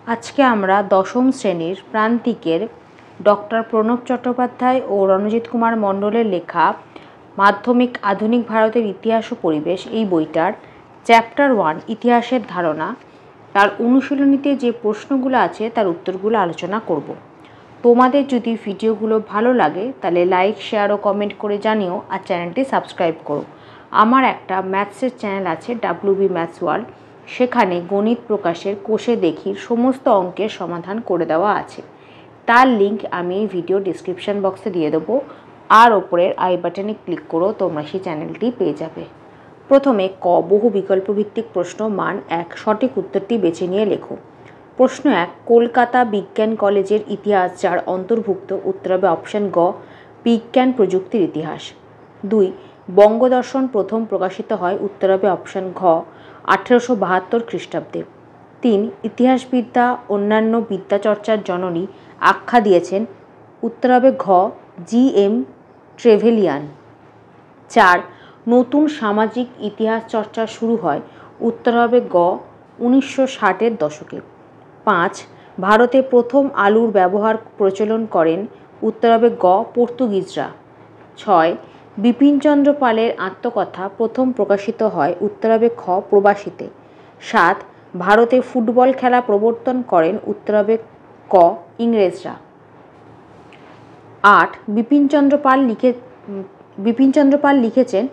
আজকে আমরা দশম শ্রেণীর প্রান্তিকের ডক্টর প্রণব চট্টোপাধ্যায় ও রণজিৎ কুমার মণ্ডলের লেখা মাধ্যমিক আধুনিক ভারতের ইতিহাস ও পরিবেশ এই বইটার চ্যাপ্টার 1 ইতিহাসের ধারণা তার অনুশীলনীতে যে প্রশ্নগুলো আছে তার উত্তরগুলো আলোচনা করব। তোমাদের যদি ভিডিওগুলো ভালো লাগে তাহলে লাইক, শেয়ার ও কমেন্ট করে জানিও, আর চ্যানেলটি সাবস্ক্রাইব করো। আমার একটা ম্যাথসের চ্যানেল আছে WB ম্যাথস ওয়ার্ল্ড, সেখানে গণিত প্রকাশের কোষে দেখির সমস্ত অঙ্কের সমাধান করে দেওয়া আছে। তার লিঙ্ক আমি এই ভিডিও ডিসক্রিপশন বক্সে দিয়ে দেবো, আর ওপরের আই বাটনে ক্লিক করো, তোমরা সেই চ্যানেলটি পেয়ে যাবে। প্রথমে ক, বহু বিকল্প ভিত্তিক প্রশ্ন, মান 1, সঠিক উত্তরটি বেছে নিয়ে লেখো। প্রশ্ন 1, কলকাতা বিজ্ঞান কলেজের ইতিহাস যার অন্তর্ভুক্ত? উত্তর হবে অপশান গ, বিজ্ঞান প্রযুক্তির ইতিহাস। 2, বঙ্গদর্শন প্রথম প্রকাশিত হয়? উত্তর হবে অপশান ঘ, 1872 খ্রিস্টাব্দে। 3, ইতিহাসবিদ্যা অন্যান্য বিদ্যাচর্চার জননী আখ্যা দিয়েছেন? উত্তর হবে ঘ, GM ট্রেভেলিয়ান। 4, নতুন সামাজিক ইতিহাস চর্চা শুরু হয়? উত্তর হবে গ, 1960-এর দশকে। 5, ভারতে প্রথম আলুর ব্যবহার প্রচলন করেন? উত্তর হবে গ, পর্তুগিজরা। 6, বিপিনচন্দ্র পালের আত্মকথা প্রথম প্রকাশিত হয়? উত্তর হবে খ, প্রবাসীতে। 7, ভারতে ফুটবল খেলা প্রবর্তন করেন? উত্তর হবে ক, ইংরেজরা। 8, বিপিনচন্দ্র পাল লিখেছেন?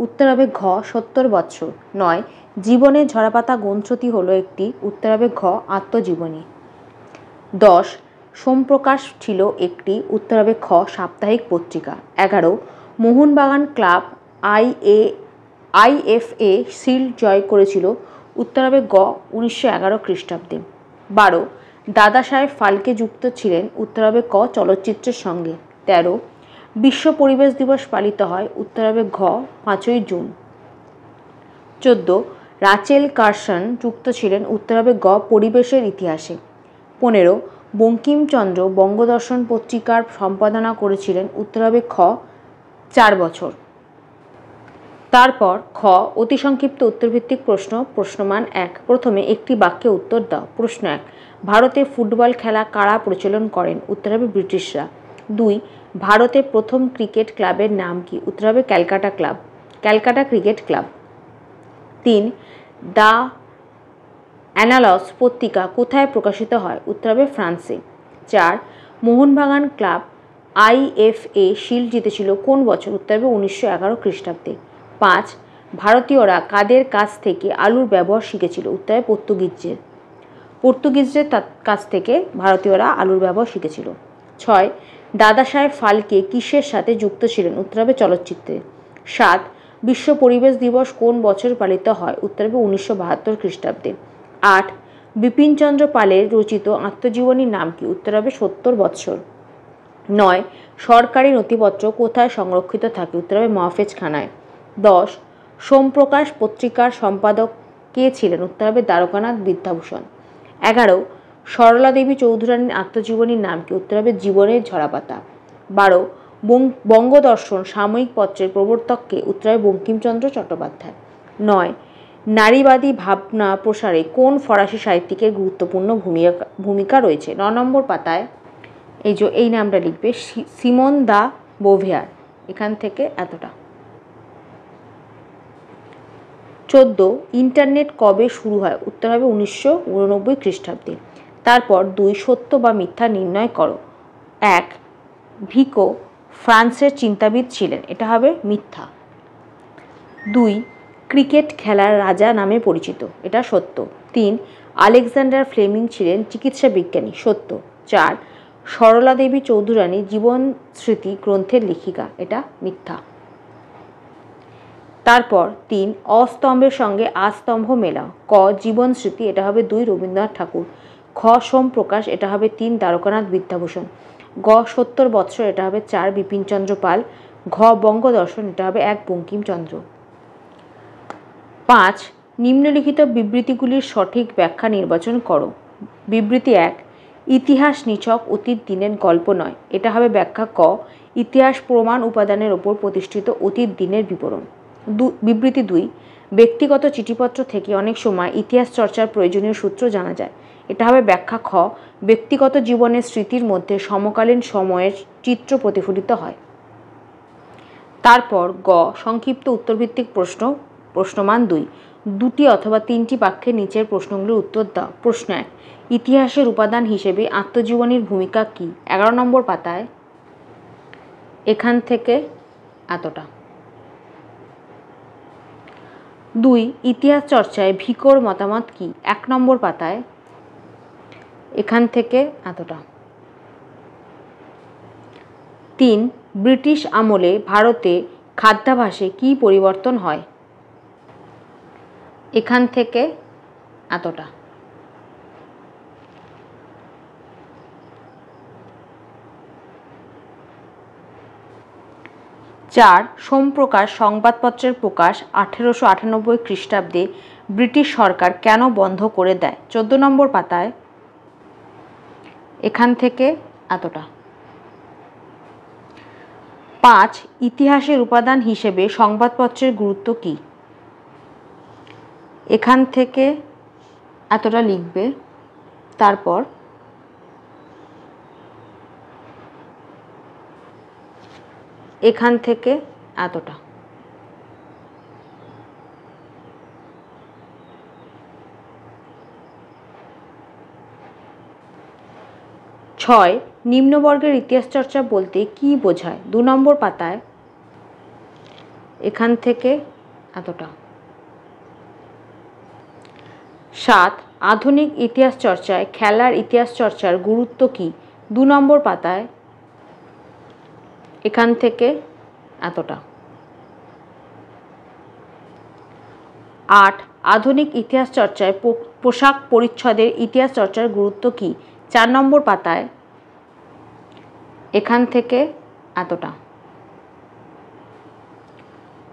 উত্তর হবে ঘ, 70 বৎসর। 9, জীবনের ঝরাপাতা গ্রন্থটি হলো একটি? উত্তর হবে ঘ, আত্মজীবনী। 10, সোমপ্রকাশ ছিল একটি? উত্তর হবে খ, সাপ্তাহিক পত্রিকা। 11, মোহনবাগান ক্লাব IFA শিল্ড জয় করেছিল? উত্তর হবে গ, 1911 খ্রিস্টাব্দে। 12, দাদা সাহেব ফালকে যুক্ত ছিলেন? উত্তর হবে ক, চলচ্চিত্রের সঙ্গে। 13, বিশ্ব পরিবেশ দিবস পালিত হয়? উত্তর হবে ঘ, 5ই জুন। 14, রাচেল কার্সন যুক্ত ছিলেন? উত্তর হবে গ, পরিবেশের ইতিহাসে। 15, বঙ্কিমচন্দ্র বঙ্গদর্শন পত্রিকার সম্পাদনা করেছিলেন? উত্তর হবে খ, 4 বছর। তারপর খ, অতি সংক্ষিপ্ত উত্তরভিত্তিক প্রশ্ন, প্রশ্নমান 1। প্রথমে একটি বাক্যে উত্তর দাও। প্রশ্ন 1, ভারতে ফুটবল খেলা কারা প্রচলন করেন? উত্তর হবে ব্রিটিশরা। 2, ভারতে প্রথম ক্রিকেট ক্লাবের নাম কি? উত্তর হবে Calcutta cricket club. 3, the annals পত্রিকা কোথায় প্রকাশিত হয়? উত্তর হবে ফ্রান্সে। 4, মোহনবাগান ক্লাব IFA শিল্ড জিতেছিল কোন বছর? উত্তর হবে 1911 খ্রিস্টাব্দে। 5, ভারতীয়রা কাদের কাছ থেকে আলুর ব্যবহার শিখেছিল? উত্তর হবে পর্তুগিজদের কাছ থেকে ভারতীয়রা আলুর ব্যবহার শিখেছিল। 6, দাদা সাহেব ফালকে কিসের সাথে যুক্ত ছিলেন? উত্তর হবে চলচ্চিত্রে। 7, বিশ্ব পরিবেশ দিবস কোন বছর পালিত হয়? উত্তর হবে 1972 খ্রিস্টাব্দে। 8, বিপিনচন্দ্র পালের রচিত আত্মজীবনীর নাম কি? উত্তর হবে 70 বৎসর। 9, সরকারি নথিপত্র কোথায় সংরক্ষিত থাকে? উত্তর হবে মহাফেজখানায়। 10, সোমপ্রকাশ পত্রিকার সম্পাদক কে ছিলেন? উত্তর হবে দ্বারকানাথ বিদ্যাভূষণ। 11, সরলা দেবী চৌধুরানীর আত্মজীবনীর নাম কি? উত্তর হবে জীবনের ঝরাপাতা। 12, বঙ্গদর্শন সাময়িক পত্রের প্রবর্তক কে? উত্তর হবে বঙ্কিমচন্দ্র চট্টোপাধ্যায়। 9, নারীবাদী ভাবনা প্রসারে কোন ফরাসি সাহিত্যিকের গুরুত্বপূর্ণ ভূমিকা রয়েছে? 9 নম্বর পাতায় এই নামটা লিখবে, সিমন দা বোভিয়ার। এখান থেকে এতটা। 14, ইন্টারনেট কবে শুরু হয়? উত্তর হবে 1989 খ্রিস্টাব্দে। তারপর 2, সত্য বা মিথ্যা নির্ণয় করো। 1, ভিকো ফ্রান্সের চিন্তাবিদ ছিলেন? এটা হবে মিথ্যা। 2, ক্রিকেট খেলার রাজা নামে পরিচিত? এটা সত্য। 3, আলেকজান্ডার ফ্লেমিং ছিলেন চিকিৎসা বিজ্ঞানী? সত্য। 4, সরলা দেবী চৌধুরানী জীবন স্মৃতি গ্রন্থের লেখিকা? এটা মিথ্যা। তারপর 3, অস্তম্ভের সঙ্গে আস্তম্ভ মেলাও। ক, জীবন স্মৃতি? এটা হবে 2, রবীন্দ্রনাথ ঠাকুর। খ, সোমপ্রকাশ? এটা হবে 3, দ্বারকানাথ বিদ্যাভূষণ। গ, 70 বৎসর? এটা হবে 4, বিপিনচন্দ্র পাল। ঘ, বঙ্গদর্শন? এটা হবে 1, বঙ্কিমচন্দ্র। 5, নিম্নলিখিত বিবৃতিগুলির সঠিক ব্যাখ্যা নির্বাচন করো। বিবৃতি 1, ইতিহাস নিছক অতীত দিনের গল্প নয়। এটা হবে ব্যাখ্যা ক, ইতিহাস প্রমাণ উপাদানের ওপর প্রতিষ্ঠিত অতীত দিনের বিবরণ। বিবৃতি 2, ব্যক্তিগত চিঠিপত্র থেকে অনেক সময় ইতিহাস চর্চার প্রয়োজনীয় সূত্র জানা যায়। এটা হবে ব্যাখ্যা খ। ব্যক্তিগত জীবনের স্মৃতির মধ্যে সমকালীন সময়ের চিত্র প্রতিফলিত হয়। তারপর গ সংক্ষিপ্ত উত্তরভিত্তিক প্রশ্ন, প্রশ্নমান 2। দুটি অথবা তিনটি বাক্যে নিচের প্রশ্নগুলোর উত্তর দাও। প্রশ্ন 1, ইতিহাসের উপাদান হিসেবে আত্মজীবনীর ভূমিকা কী? 11 নম্বর পাতায়। এখান থেকে এতটা। 2, ইতিহাস চর্চায় ভিকোর মতামত কী? 1 নম্বর পাতায়। এখান থেকে এতটা। 3, ব্রিটিশ আমলে ভারতে খাদ্যাভ্যাসে কী পরিবর্তন হয়? এখান থেকে এতটা। 4, সোমপ্রকাশ সংবাদপত্রের প্রকাশ 1898 খ্রিস্টাব্দে ব্রিটিশ সরকার কেন বন্ধ করে দেয়? 14 নম্বর পাতায়। এখান থেকে এতটা। 5, ইতিহাসের উপাদান হিসেবে সংবাদপত্রের গুরুত্ব কী? এখান থেকে এতটা লিখবে। তারপর এখান থেকে এতটা। 6, নিম্নবর্গের ইতিহাস চর্চা বলতে কী বোঝায়? 2 নম্বর পাতায়। এখান থেকে এতটা। 7, আধুনিক ইতিহাস চর্চায় খেলার ইতিহাস চর্চার গুরুত্ব কী? 2 নম্বর পাতায়। এখান থেকে এতটা। 8, আধুনিক ইতিহাস চর্চায় পোশাক পরিচ্ছদের ইতিহাস চর্চার গুরুত্ব কী? 4 নম্বর পাতায়। এখান থেকে এতটা।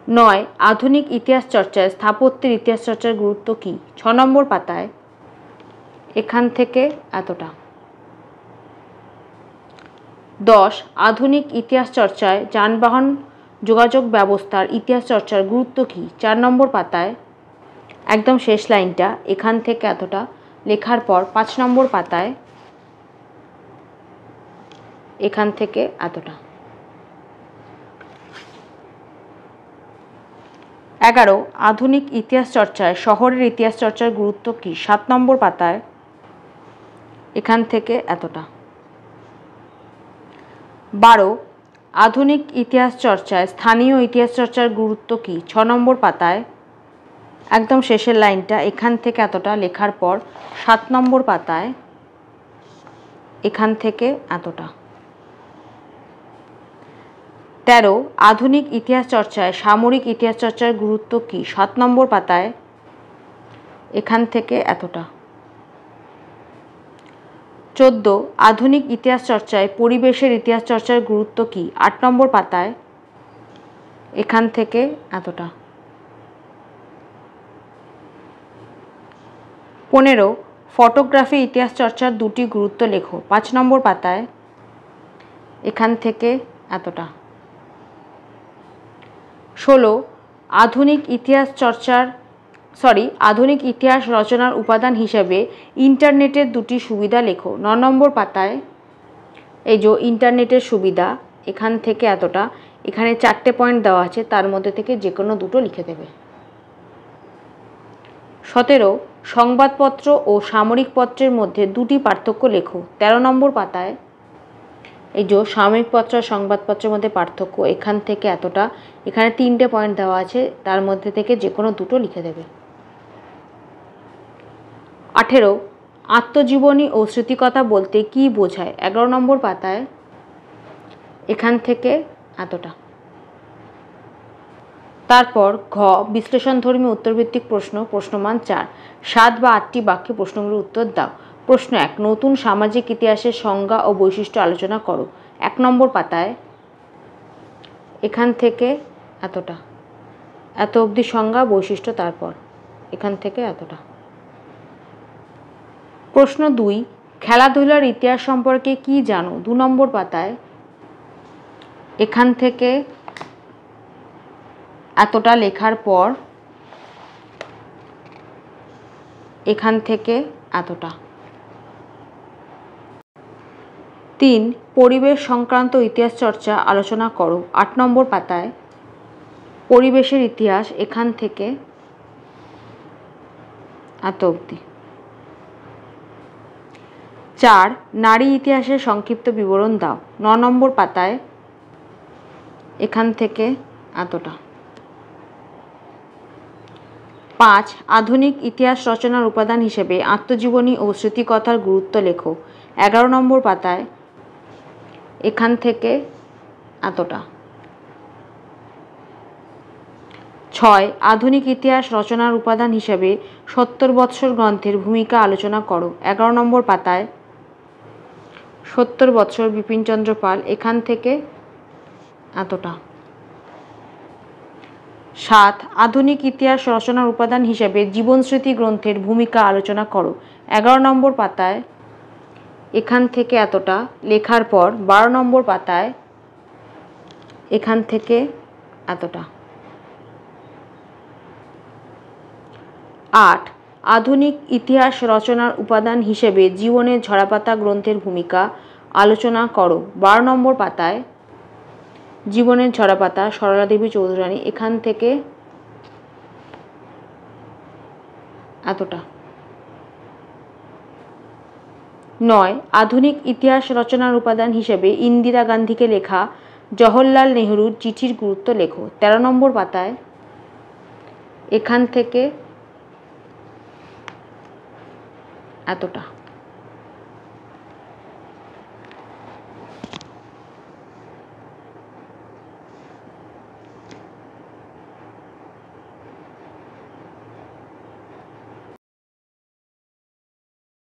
9, আধুনিক ইতিহাস চর্চায় স্থাপত্যের ইতিহাস চর্চার গুরুত্ব কী? 6 নম্বর পাতায়। এখান থেকে এতটা। 10, আধুনিক ইতিহাস চর্চায় যানবাহন যোগাযোগ ব্যবস্থার ইতিহাস চর্চার গুরুত্ব কী? 4 নম্বর পাতায়। একদম শেষ লাইনটা এখান থেকে এতটা লেখার পর 5 নম্বর পাতায়। এখান থেকে এতটা। 11, আধুনিক ইতিহাস চর্চায় শহরের ইতিহাস চর্চার গুরুত্ব কী? 7 নম্বর পাতায়। এখান থেকে এতটা। 12, আধুনিক ইতিহাস চর্চায় স্থানীয় ইতিহাস চর্চার গুরুত্ব কী? 6 নম্বর পাতায়। একদম শেষের লাইনটা এখান থেকে এতটা লেখার পর 7 নম্বর পাতায়। এখান থেকে এতটা। 13, আধুনিক ইতিহাস চর্চায় সামরিক ইতিহাস চর্চার গুরুত্ব কী? 7 নম্বর পাতায়। এখান থেকে এতটা। 14, আধুনিক ইতিহাস চর্চায় পরিবেশের ইতিহাস চর্চার গুরুত্ব কী? 8 নম্বর পাতায়। এখান থেকে এতটা। 15, ফটোগ্রাফি ইতিহাস চর্চার দুটি গুরুত্ব লেখো। 5 নম্বর পাতায়। এখান থেকে এতটা। 16, আধুনিক ইতিহাস রচনার উপাদান হিসেবে ইন্টারনেটের দুটি সুবিধা লেখো। 9 নম্বর পাতায়। এই যে ইন্টারনেটের সুবিধা এখান থেকে এতটা। এখানে 4টে পয়েন্ট দেওয়া আছে, তার মধ্যে থেকে যে কোনো দুটো লিখে দেবে। 17, সংবাদপত্র ও সামরিক পত্রের মধ্যে দুটি পার্থক্য লেখো। 13 নম্বর পাতায়। এই যে সাময়িক পত্র আর সংবাদপত্রের মধ্যে পার্থক্য এখান থেকে এতটা। এখানে 3টে পয়েন্ট দেওয়া আছে, তার মধ্যে থেকে যে কোনো দুটো লিখে দেবে। 18, আত্মজীবনী ও স্মৃতিকথা বলতে কী বোঝায়? 11 নম্বর পাতায়। এখান থেকে এতটা। তারপর ঘ, বিশ্লেষণধর্মী উত্তরভিত্তিক প্রশ্ন, প্রশ্নমান 4। 7 বা 8টি বাক্যে প্রশ্নগুলোর উত্তর দাও। প্রশ্ন 1, নতুন সামাজিক ইতিহাসের সংজ্ঞা ও বৈশিষ্ট্য আলোচনা করো। 1 নম্বর পাতায়। এখান থেকে এতটা। এত অবধি সংজ্ঞা বৈশিষ্ট্য, তারপর এখান থেকে এতটা। প্রশ্ন 2, খেলাধুলার ইতিহাস সম্পর্কে কি জানো? 2 নম্বর পাতায়। এখান থেকে এতটা লেখার পর এখান থেকে এতটা। 3. পরিবেশ সংক্রান্ত ইতিহাস চর্চা আলোচনা করো। 8 নম্বর পাতায় পরিবেশের ইতিহাস এখান থেকে এত অবধি। 4. নারী ইতিহাসের সংক্ষিপ্ত বিবরণ দাও। 9 নম্বর পাতায় এখান থেকে এতটা। 5. আধুনিক ইতিহাস রচনার উপাদান হিসেবে আত্মজীবনী ও স্মৃতিকথার গুরুত্ব লেখো। 11 নম্বর পাতায় এখান থেকে এতটা। 6. আধুনিক ইতিহাস রচনার উপাদান হিসেবে 70 বৎসর গ্রন্থের ভূমিকা আলোচনা করো। 11 নম্বর পাতায় 70 বৎসর বিপিনচন্দ্র পাল এখান থেকে এতটা। 7. আধুনিক ইতিহাস রচনার উপাদান হিসেবে জীবনস্মৃতি গ্রন্থের ভূমিকা আলোচনা করো। 11 নম্বর পাতায় এখান থেকে এতটা লেখার পর 12 নম্বর পাতায় এখান থেকে এতটা। 8. আধুনিক ইতিহাস রচনার উপাদান হিসেবে জীবনের ঝরাপাতা গ্রন্থের ভূমিকা আলোচনা করো। 12 নম্বর পাতায় জীবনের ঝরাপাতা সরলা দেবী চৌধুরানী এখান থেকে এতটা। 9. আধুনিক ইতিহাস রচনার উপাদান হিসেবে ইন্দিরা গান্ধীকে লেখা জওহরলাল নেহরুর চিঠির গুরুত্ব লেখো। 13 নম্বর পাতায় এখান থেকে এতটা।